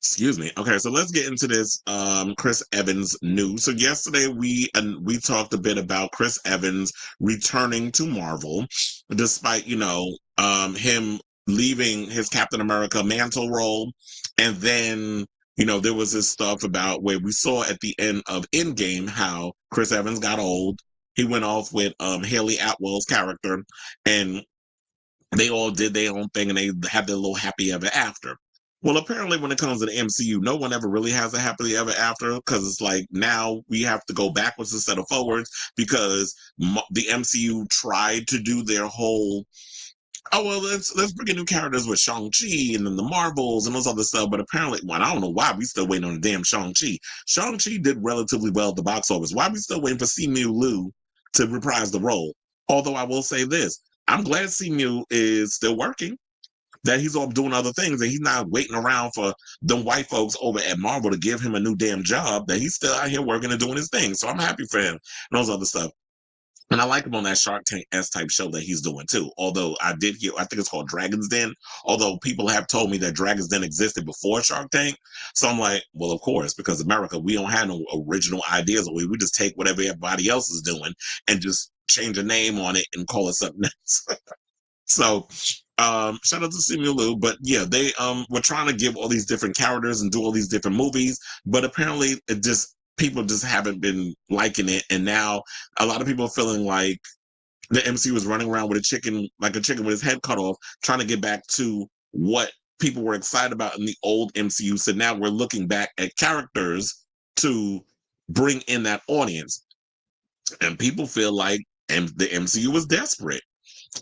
Excuse me. Okay, so let's get into this Chris Evans news. So yesterday we talked a bit about Chris Evans returning to Marvel despite, him leaving his Captain America mantle role. And then, there was this stuff about where we saw at the end of Endgame how Chris Evans got old. He went off with Haley Atwell's character, and they all did their own thing and they had their little happy ever after. Well, apparently, when it comes to the MCU, no one ever really has a happily ever after because it's like now we have to go backwards instead of forwards because the MCU tried to do their whole, oh well, let's bring in new characters with Shang-Chi and then the Marvels and those other stuff. But apparently, well, I don't know why we still waiting on the damn Shang-Chi. Shang-Chi did relatively well at the box office. Why are we still waiting for Simu Liu to reprise the role? Although I will say this, I'm glad Simu is still working, that he's off doing other things and he's not waiting around for the white folks over at Marvel to give him a new damn job, that he's still out here working and doing his thing. So I'm happy for him and those other stuff. And I like him on that Shark Tank S type show that he's doing too. Although I did hear, I think it's called Dragon's Den. Although people have told me that Dragon's Den existed before Shark Tank. So I'm like, well, of course, because America, we don't have no original ideas. We just take whatever everybody else is doing and just change a name on it and call it something else. So shout out to Simu Liu, but yeah, they were trying to give all these different characters and do all these different movies, but apparently it just people just haven't been liking it, and now a lot of people are feeling like the MCU is running around with a chicken, like a chicken with his head cut off, trying to get back to what people were excited about in the old MCU. So now we're looking back at characters to bring in that audience, and people feel like the MCU was desperate.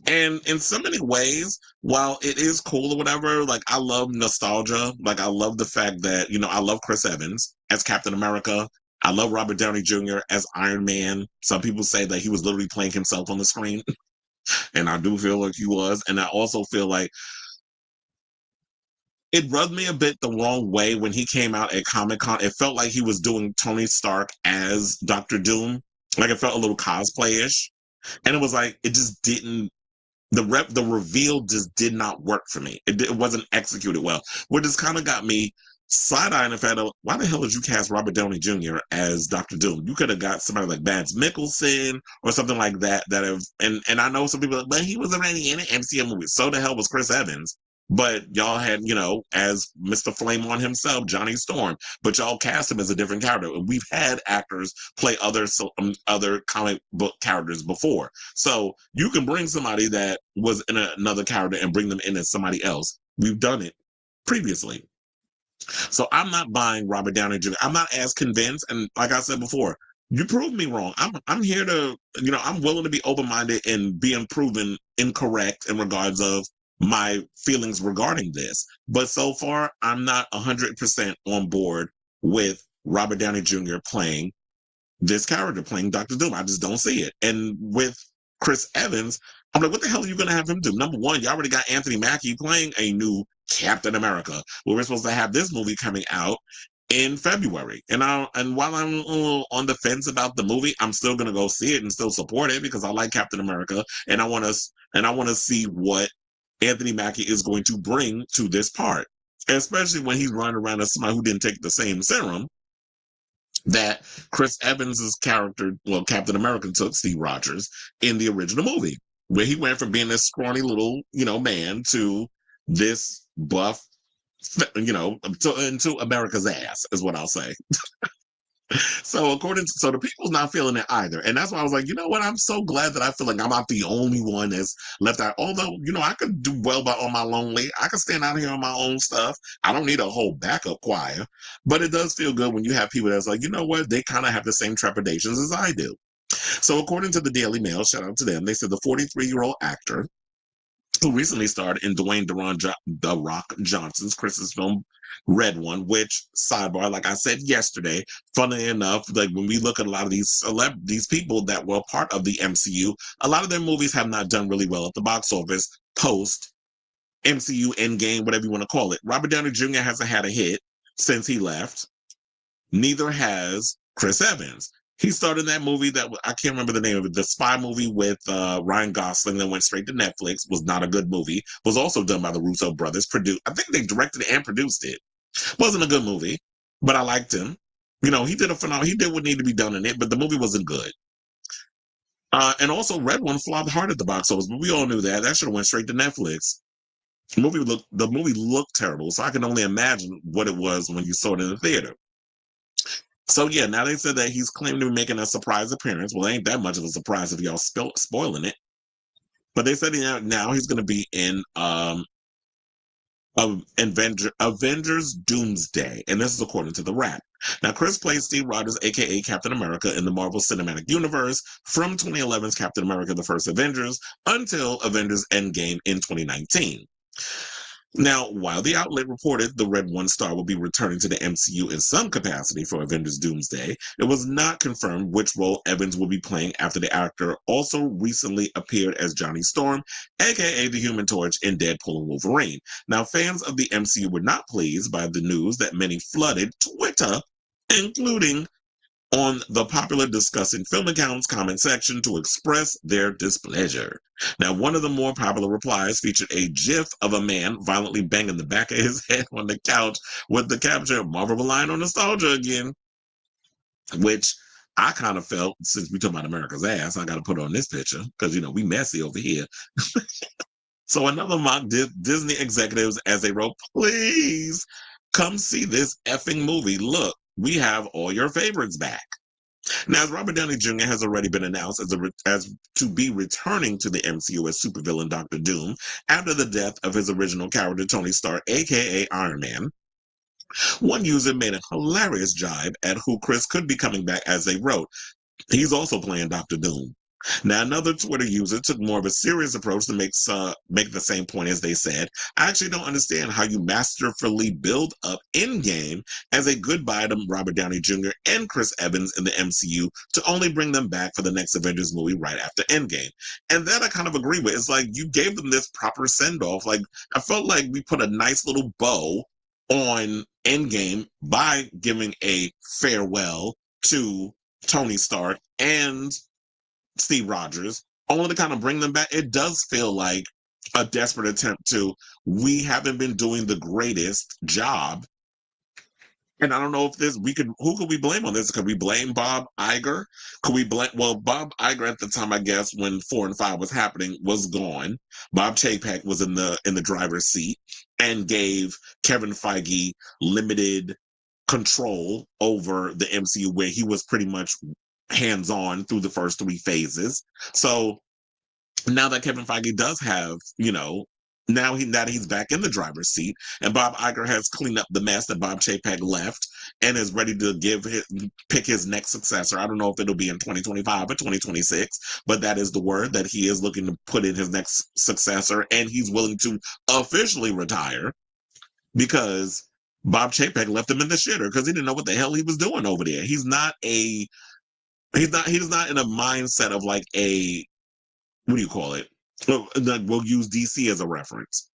And in so many ways, while it is cool or whatever, like I love nostalgia. Like I love the fact that, I love Chris Evans as Captain America. I love Robert Downey Jr. as Iron Man. Some people say that he was literally playing himself on the screen. And I do feel like he was. And I also feel like it rubbed me a bit the wrong way when he came out at Comic-Con. It felt like he was doing Tony Stark as Doctor Doom. Like it felt a little cosplay-ish. And it was like, it just didn't, the reveal just did not work for me. It wasn't executed well. What just kind of got me side-eyeing the fact of, why the hell did you cast Robert Downey Jr. as Dr. Doom? You could have got somebody like Mads Mikkelsen or something like that and I know some people are like, but he was already in an MCU movie. So the hell was Chris Evans. But y'all had, as Mr. Flame on himself, Johnny Storm, but y'all cast him as a different character. We've had actors play other comic book characters before. So you can bring somebody that was in another character and bring them in as somebody else. We've done it previously. So I'm not buying Robert Downey Jr. I'm not as convinced. And like I said before, you proved me wrong. I'm here to, I'm willing to be open-minded and being proven incorrect in regards of my feelings regarding this. But so far, I'm not 100% on board with Robert Downey Jr. playing this character, playing Dr. Doom. I just don't see it. And with Chris Evans, I'm like, what the hell are you going to have him do? Number one, you already got Anthony Mackie playing a new Captain America. Well, we're supposed to have this movie coming out in February. And while I'm a little on the fence about the movie, I'm still going to go see it and still support it because I like Captain America and I want to see what Anthony Mackie is going to bring to this part, especially when he's running around as somebody who didn't take the same serum that Chris Evans's character, well, Captain America took, Steve Rogers, in the original movie, where he went from being this scrawny little, man to this buff, into America's ass, is what I'll say. So so the people's not feeling it either. And that's why I was like, you know what? I'm so glad that I feel like I'm not the only one that's left out. Although, I could do well on my lonely. I could stand out here on my own stuff. I don't need a whole backup choir. But it does feel good when you have people that's like, you know what? They kind of have the same trepidations as I do. So according to the Daily Mail, shout out to them, they said the 43-year-old actor who recently starred in Dwayne The Rock Johnson's Christmas film Red One, which, sidebar, like I said yesterday, funny enough, like when we look at a lot of these people that were part of the MCU, a lot of their movies have not done really well at the box office post MCU Endgame, whatever you want to call it. Robert Downey Jr. hasn't had a hit since he left. Neither has Chris Evans. He started in that movie that I can't remember the name of it, the spy movie with Ryan Gosling that went straight to Netflix. Was not a good movie. Was also done by the Russo brothers. I think they directed it and produced it. Wasn't a good movie, but I liked him. You know, he did a phenomenal. He did what needed to be done in it, but the movie wasn't good. And also, Red One flopped hard at the box office, but we all knew that. That should have went straight to Netflix. The movie looked terrible, so I can only imagine what it was when you saw it in the theater. So yeah, now they said that he's claiming to be making a surprise appearance. Well, ain't that much of a surprise if y'all spoiling it. But they said now he's going to be in Avengers Doomsday, and this is according to the Wrap. Now, Chris plays Steve Rogers, aka Captain America, in the Marvel Cinematic Universe from 2011's Captain America: The First Avengers until Avengers Endgame in 2019. Now, while the outlet reported the Red One star will be returning to the MCU in some capacity for Avengers Doomsday, it was not confirmed which role Evans will be playing after the actor also recently appeared as Johnny Storm, aka the Human Torch, in Deadpool and Wolverine. Now, fans of the MCU were not pleased by the news that many flooded Twitter, including on the popular discussing film accounts comment section to express their displeasure. Now, one of the more popular replies featured a gif of a man violently banging the back of his head on the couch with the caption, Marvel relying on nostalgia again, which I kind of felt, since we talking about America's ass, I got to put on this picture because, you know, we messy over here. So another mock Disney executives as they wrote, please come see this effing movie. Look, we have all your favorites back. Now, as Robert Downey Jr. has already been announced as to be returning to the MCU as supervillain Doctor Doom after the death of his original character Tony Stark, aka Iron Man, one user made a hilarious jibe at who Chris could be coming back as they wrote, he's also playing Doctor Doom. Now, another Twitter user took more of a serious approach to make the same point as they said. I actually don't understand how you masterfully build up Endgame as a goodbye to Robert Downey Jr. and Chris Evans in the MCU to only bring them back for the next Avengers movie right after Endgame. And that I kind of agree with. It's like you gave them this proper send-off. Like, I felt like we put a nice little bow on Endgame by giving a farewell to Tony Stark and Steve Rogers, only to kind of bring them back. It does feel like a desperate attempt to, we haven't been doing the greatest job. And I don't know if who could we blame on this? Could we blame Bob Iger? Could we blame, well, Bob Iger at the time, I guess, when 4 and 5 was happening, was gone. Bob Chapek was in the driver's seat and gave Kevin Feige limited control over the MCU, where he was pretty much hands-on through the first 3 phases. So now that Kevin Feige does have, now he's back in the driver's seat, and Bob Iger has cleaned up the mess that Bob Chapek left and is ready to pick his next successor. I don't know if it'll be in 2025 or 2026, but that is the word that he is looking to put in his next successor, and he's willing to officially retire because Bob Chapek left him in the shitter because he didn't know what the hell he was doing over there. He's not in a mindset of like what do you call it? We'll use DC as a reference.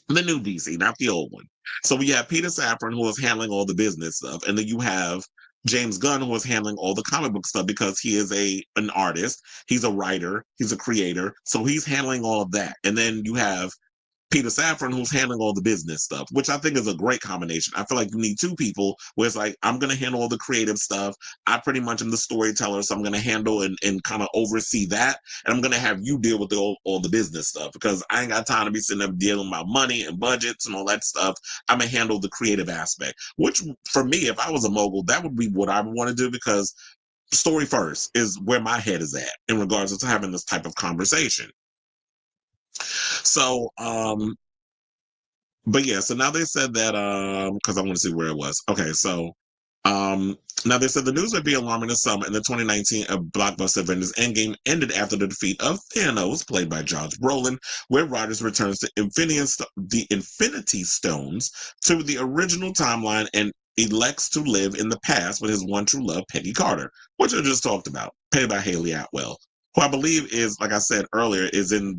The new DC, not the old one. So we have Peter Safran, who is handling all the business stuff, and then you have James Gunn, who is handling all the comic book stuff because he is an artist, he's a writer, he's a creator, so he's handling all of that. And then you have Peter Safran, who's handling all the business stuff, which I think is a great combination. I feel like you need 2 people where it's like, I'm going to handle all the creative stuff. I pretty much am the storyteller, so I'm going to handle and kind of oversee that. And I'm going to have you deal with all the business stuff because I ain't got time to be sitting up dealing about money and budgets and all that stuff. I'm going to handle the creative aspect, which for me, if I was a mogul, that would be what I would want to do because story first is where my head is at in regards to having this type of conversation. So, but yeah, so now they said that, because I want to see where it was. Okay, so, now they said the news would be alarming to some, and the 2019 blockbuster Avengers Endgame ended after the defeat of Thanos, played by Josh Brolin, where Rogers returns to the Infinity Stones to the original timeline and elects to live in the past with his one true love, Peggy Carter, which I just talked about, played by Haley Atwell, who I believe is, like I said earlier, is in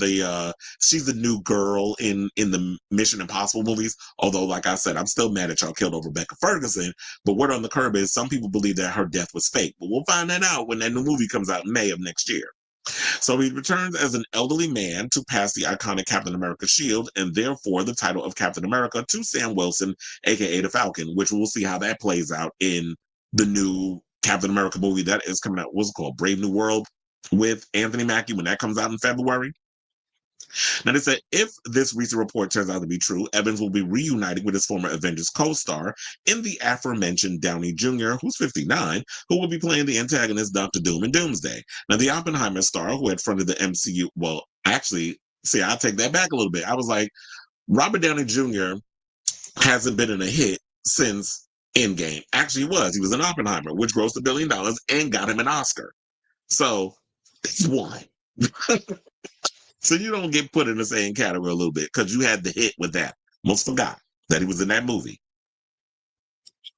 she's the new girl in the Mission Impossible movies. Although, like I said, I'm still mad at y'all killed off Rebecca Ferguson. But word on the curb is some people believe that her death was fake. But we'll find that out when that new movie comes out in May of next year. So he returns as an elderly man to pass the iconic Captain America shield and therefore the title of Captain America to Sam Wilson, aka the Falcon, which we'll see how that plays out in the new Captain America movie that is coming out. What's it called? Brave New World with Anthony Mackie when that comes out in February. Now, they said if this recent report turns out to be true, Evans will be reunited with his former Avengers co star in the aforementioned Downey Jr., who's 59, who will be playing the antagonist Dr. Doom in Doomsday. Now, the Oppenheimer star who had fronted the MCU, well, actually, see, I'll take that back a little bit. I was like, Robert Downey Jr. hasn't been in a hit since Endgame. Actually, he was. He was in Oppenheimer, which grossed $1 billion and got him an Oscar. So, he won. So you don't get put in the same category a little bit because you had the hit with that. Most forgot that he was in that movie.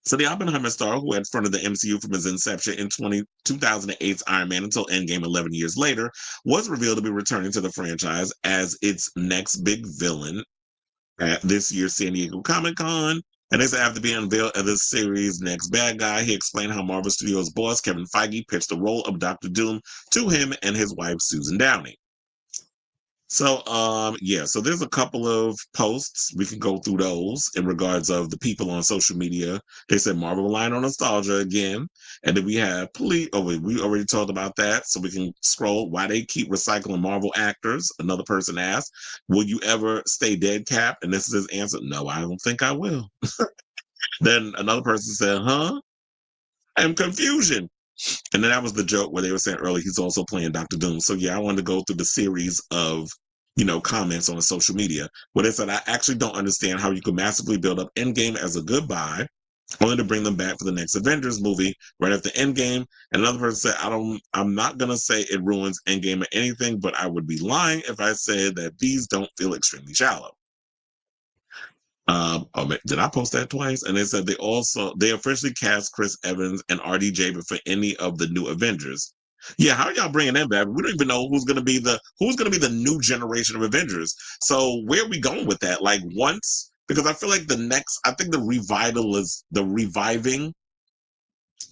So the Oppenheimer star, who had fronted the MCU from his inception in 2008's Iron Man until Endgame 11 years later, was revealed to be returning to the franchise as its next big villain at this year's San Diego Comic-Con. And they said after being unveiled as this series' next bad guy, he explained how Marvel Studios boss Kevin Feige pitched the role of Dr. Doom to him and his wife Susan Downey. So, yeah, so there's a couple of posts. We can go through those in regards of the people on social media. They said Marvel relying on nostalgia again. And then we have police. Oh, wait, we already talked about that. So we can scroll why they keep recycling Marvel actors. Another person asked, will you ever stay dead, Cap? And this is his answer. No, I don't think I will. Then another person said, huh? I'm confusion. And then that was the joke where they were saying earlier he's also playing Dr. Doom. So yeah, I wanted to go through the series of, comments on social media where they said, I actually don't understand how you could massively build up Endgame as a goodbye, only to bring them back for the next Avengers movie right after Endgame. And another person said, I'm not gonna say it ruins Endgame or anything, but I would be lying if I said that these don't feel extremely shallow. Did I post that twice? And they said they officially cast Chris Evans and RDJ for any of the new Avengers. Yeah, how are y'all bringing them back? We don't even know who's gonna be the new generation of Avengers. So where are we going with that? Like once, because I feel like I think the reviving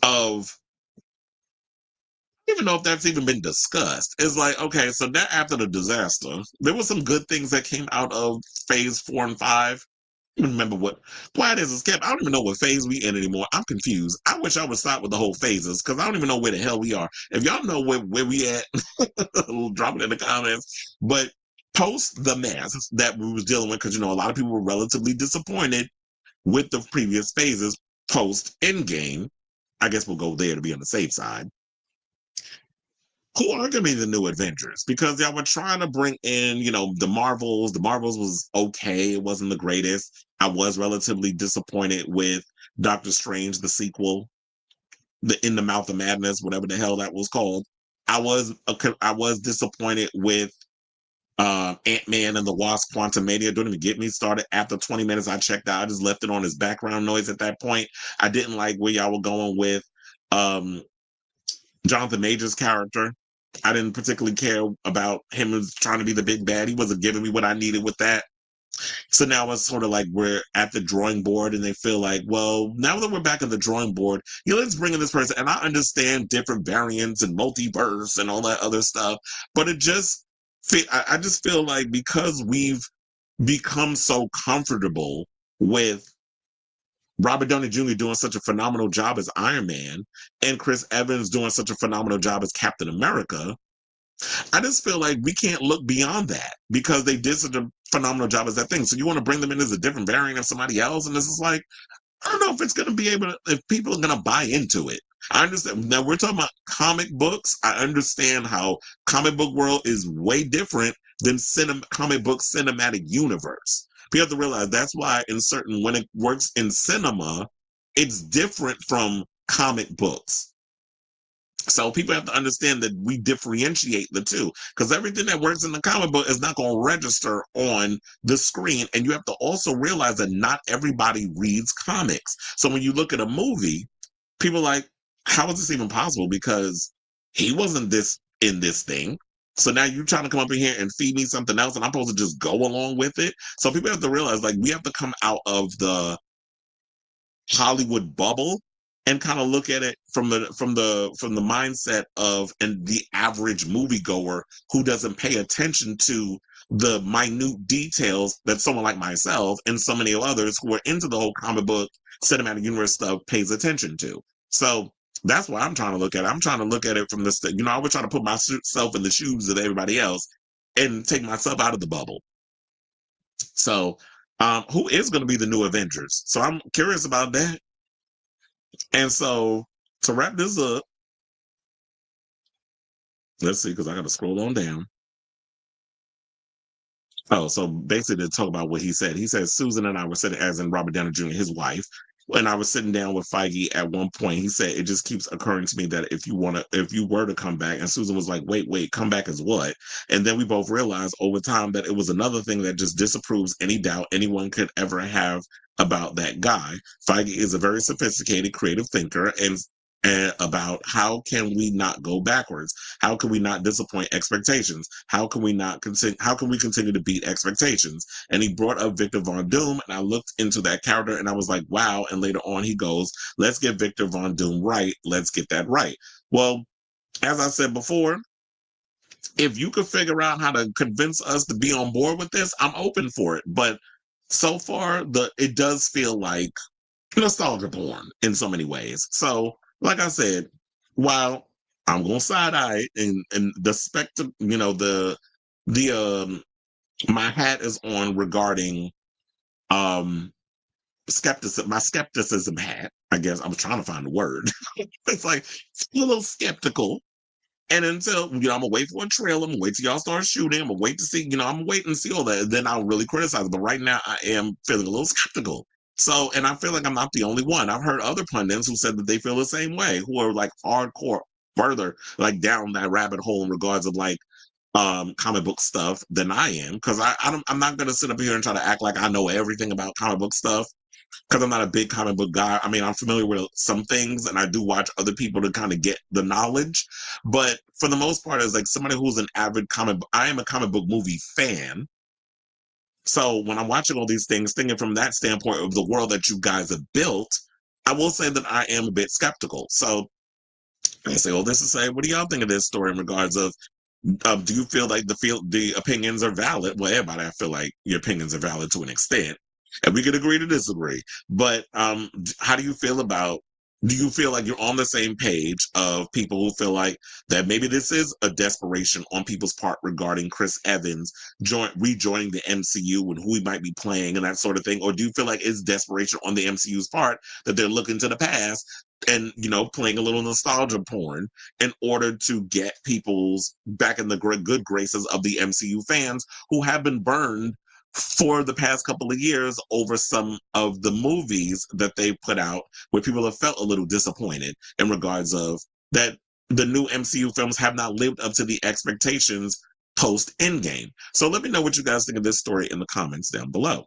of. I don't even know if that's even been discussed. It's like, okay, so that after the disaster, there were some good things that came out of phase 4 and 5. Remember what it is kept. I don't even know what phase we in anymore. I'm confused. I wish I would stop with the whole phases because I don't even know where the hell we are. If y'all know where we at, drop it in the comments. But post the mess that we was dealing with, because a lot of people were relatively disappointed with the previous phases post Endgame. I guess we'll go there to be on the safe side. Who are going to be the new Avengers? Because y'all were trying to bring in, the Marvels. The Marvels was okay. It wasn't the greatest. I was relatively disappointed with Doctor Strange, the sequel, the In the Mouth of Madness, whatever the hell that was called. I was disappointed with Ant-Man and the Wasp: Quantumania. Don't even get me started. After 20 minutes, I checked out. I just left it on as background noise at that point. I didn't like where y'all were going with Jonathan Major's character. I didn't particularly care about him as trying to be the big bad. He wasn't giving me what I needed with that. So now it's sort of like we're at the drawing board and they feel like, well, now that we're back at the drawing board, let's bring in this person. And I understand different variants and multiverse and all that other stuff, but I just feel like because we've become so comfortable with Robert Downey Jr. doing such a phenomenal job as Iron Man and Chris Evans doing such a phenomenal job as Captain America, I just feel like we can't look beyond that because they did such a phenomenal job as that thing. So you want to bring them in as a different variant of somebody else, and this is like, I don't know if it's going to be if people are going to buy into it. I understand. Now we're talking about comic books. I understand how comic book world is way different than comic book cinematic universe. We have to realize that's why when it works in cinema, it's different from comic books. So people have to understand that we differentiate the two because everything that works in the comic book is not going to register on the screen. And you have to also realize that not everybody reads comics. So when you look at a movie, people are like, how is this even possible? Because he wasn't in this thing. So now you're trying to come up in here and feed me something else and I'm supposed to just go along with it. So people have to realize like we have to come out of the Hollywood bubble and kind of look at it from the mindset of and the average moviegoer who doesn't pay attention to the minute details that someone like myself and so many others who are into the whole comic book cinematic universe stuff pays attention to. So that's what I'm trying to look at. I'm trying to look at it from this, I always try to put myself in the shoes of everybody else and take myself out of the bubble. So, who is going to be the new Avengers? So I'm curious about that. And so to wrap this up, let's see, because I got to scroll on down. Oh, so basically to talk about what he said Susan and I were sitting, as in Robert Downey Jr., his wife, and I was sitting down with Feige at one point. He said, it just keeps occurring to me that if you were to come back, and Susan was like, wait, come back as what? And then we both realized over time that it was another thing that just disapproves any doubt anyone could ever have about that guy. Feige is a very sophisticated, creative thinker, and about how can we not go backwards? How can we not disappoint expectations? How can we not continue? How can we continue to beat expectations? And he brought up Victor Von Doom, and I looked into that character, and I was like, wow. And later on, he goes, "Let's get Victor Von Doom right. Let's get that right." Well, as I said before, if you could figure out how to convince us to be on board with this, I'm open for it. But so far, it does feel like nostalgia porn in so many ways. So, like I said, while I'm gonna side eye and the spectrum, the my hat is on regarding um skepticism. My skepticism hat, I guess. I was trying to find the word. It's like a little skeptical. And until, I'm gonna wait for a trailer, I'm gonna wait till y'all start shooting, I'm gonna wait to see, I'm gonna wait and see all that. Then I'll really criticize it. But right now I am feeling a little skeptical. So, and I feel like I'm not the only one. I've heard other pundits who said that they feel the same way, who are like hardcore further like down that rabbit hole in regards of like comic book stuff than I am. Because I'm not gonna sit up here and try to act like I know everything about comic book stuff because I'm not a big comic book guy. I mean, I'm familiar with some things and I do watch other people to kind of get the knowledge. But for the most part, as like somebody who's an avid I am a comic book movie fan. So when I'm watching all these things, thinking from that standpoint of the world that you guys have built, I will say that I am a bit skeptical. So I say, well, this is say, what do y'all think of this story in regards of do you feel like the opinions are valid? Well, everybody, I feel like your opinions are valid to an extent, and we can agree to disagree. But how do you feel about? Do you feel like you're on the same page of people who feel like that maybe this is a desperation on people's part regarding Chris Evans rejoining the MCU and who he might be playing and that sort of thing? Or do you feel like it's desperation on the MCU's part that they're looking to the past and playing a little nostalgia porn in order to get people's back in the good graces of the MCU fans who have been burned for the past couple of years over some of the movies that they put out where people have felt a little disappointed in regards of that the new MCU films have not lived up to the expectations post Endgame. So let me know what you guys think of this story in the comments down below.